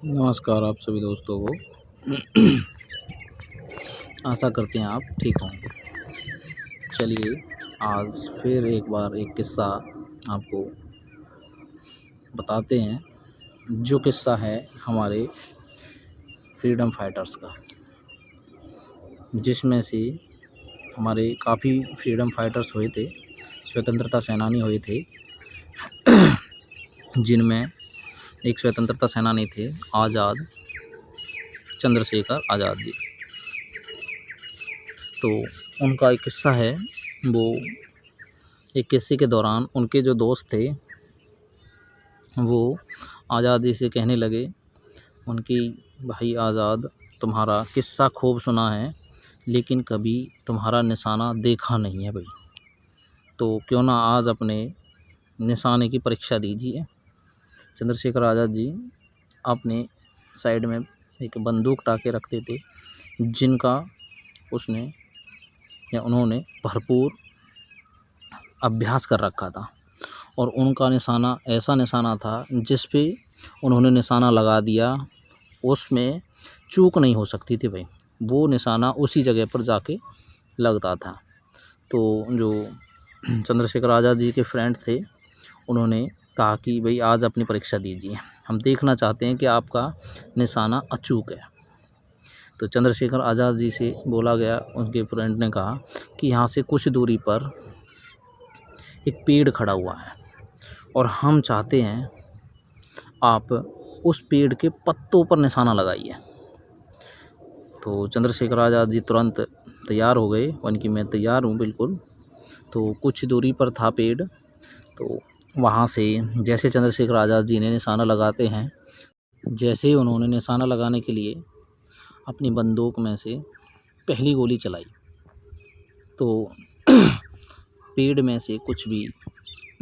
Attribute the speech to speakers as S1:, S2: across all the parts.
S1: नमस्कार आप सभी दोस्तों को। आशा करते हैं आप ठीक होंगे। चलिए आज फिर एक बार एक किस्सा आपको बताते हैं, जो किस्सा है हमारे फ्रीडम फाइटर्स का, जिसमें से हमारे काफ़ी फ्रीडम फाइटर्स हुए थे, स्वतंत्रता सेनानी हुए थे, जिनमें एक स्वतंत्रता सेनानी थे आज़ाद चंद्रशेखर आज़ाद जी। तो उनका एक किस्सा है। वो एक किस्से के दौरान उनके जो दोस्त थे वो आज़ाद जी से कहने लगे, उनकी भाई आज़ाद, तुम्हारा किस्सा खूब सुना है लेकिन कभी तुम्हारा निशाना देखा नहीं है भाई, तो क्यों ना आज अपने निशाने की परीक्षा दीजिए। चंद्रशेखर आज़ाद जी अपने साइड में एक बंदूक टाके रखते थे, जिनका उन्होंने भरपूर अभ्यास कर रखा था, और उनका निशाना ऐसा निशाना था जिस पे उन्होंने निशाना लगा दिया, उसमें चूक नहीं हो सकती थी भाई, वो निशाना उसी जगह पर जाके लगता था। तो जो चंद्रशेखर आज़ाद जी के फ्रेंड थे, उन्होंने कहा कि भाई आज अपनी परीक्षा दीजिए, हम देखना चाहते हैं कि आपका निशाना अचूक है। तो चंद्रशेखर आज़ाद जी से बोला गया, उनके फ्रेंड ने कहा कि यहाँ से कुछ दूरी पर एक पेड़ खड़ा हुआ है और हम चाहते हैं आप उस पेड़ के पत्तों पर निशाना लगाइए। तो चंद्रशेखर आज़ाद जी तुरंत तैयार हो गए, उनकी मैं तैयार हूँ बिल्कुल। तो कुछ दूरी पर था पेड़, तो वहाँ से जैसे चंद्रशेखर आज़ाद जी ने निशाना लगाते हैं, जैसे ही उन्होंने निशाना लगाने के लिए अपनी बंदूक में से पहली गोली चलाई, तो पेड़ में से कुछ भी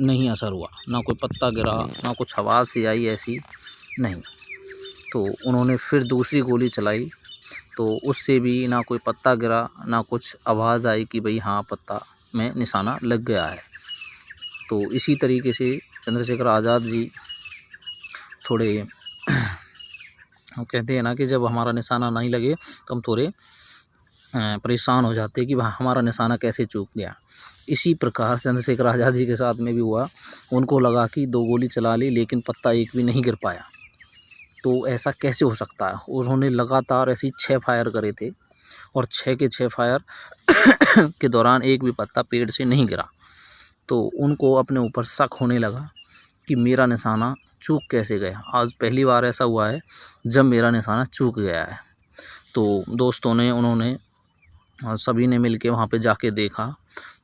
S1: नहीं असर हुआ, ना कोई पत्ता गिरा, ना कुछ आवाज़ सी आई, ऐसी नहीं। तो उन्होंने फिर दूसरी गोली चलाई, तो उससे भी ना कोई पत्ता गिरा, ना कुछ आवाज़ आई कि भाई हाँ पत्ता में निशाना लग गया है। तो इसी तरीके से चंद्रशेखर आज़ाद जी थोड़े कहते हैं ना कि जब हमारा निशाना नहीं लगे तो हम थोड़े परेशान हो जाते कि वह हमारा निशाना कैसे चूक गया। इसी प्रकार चंद्रशेखर आज़ाद जी के साथ में भी हुआ, उनको लगा कि 2 गोली चला ली लेकिन पत्ता एक भी नहीं गिर पाया, तो ऐसा कैसे हो सकता है। उन्होंने लगातार ऐसे 6 फायर करे थे और 6 के 6 फायर के दौरान एक भी पत्ता पेड़ से नहीं गिरा। तो उनको अपने ऊपर शक होने लगा कि मेरा निशाना चूक कैसे गया। आज पहली बार ऐसा हुआ है जब मेरा निशाना चूक गया है। तो दोस्तों ने, उन्होंने और सभी ने मिलके वहाँ पे जाके देखा,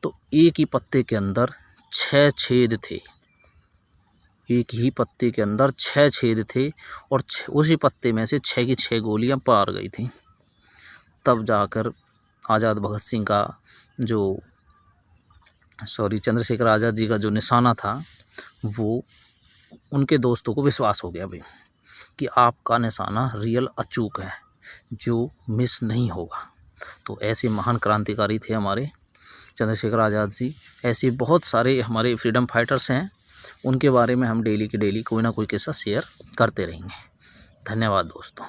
S1: तो एक ही पत्ते के अंदर 6 छेद थे। एक ही पत्ते के अंदर 6 छेद थे और उसी पत्ते में से 6 की 6 गोलियां पार गई थी। तब जाकर आज़ाद भगत सिंह का चंद्रशेखर आज़ाद जी का जो निशाना था, वो उनके दोस्तों को विश्वास हो गया भाई कि आपका निशाना रियल अचूक है, जो मिस नहीं होगा। तो ऐसे महान क्रांतिकारी थे हमारे चंद्रशेखर आज़ाद जी। ऐसे बहुत सारे हमारे फ्रीडम फाइटर्स हैं, उनके बारे में हम डेली की डेली कोई ना कोई किस्सा शेयर करते रहेंगे। धन्यवाद दोस्तों।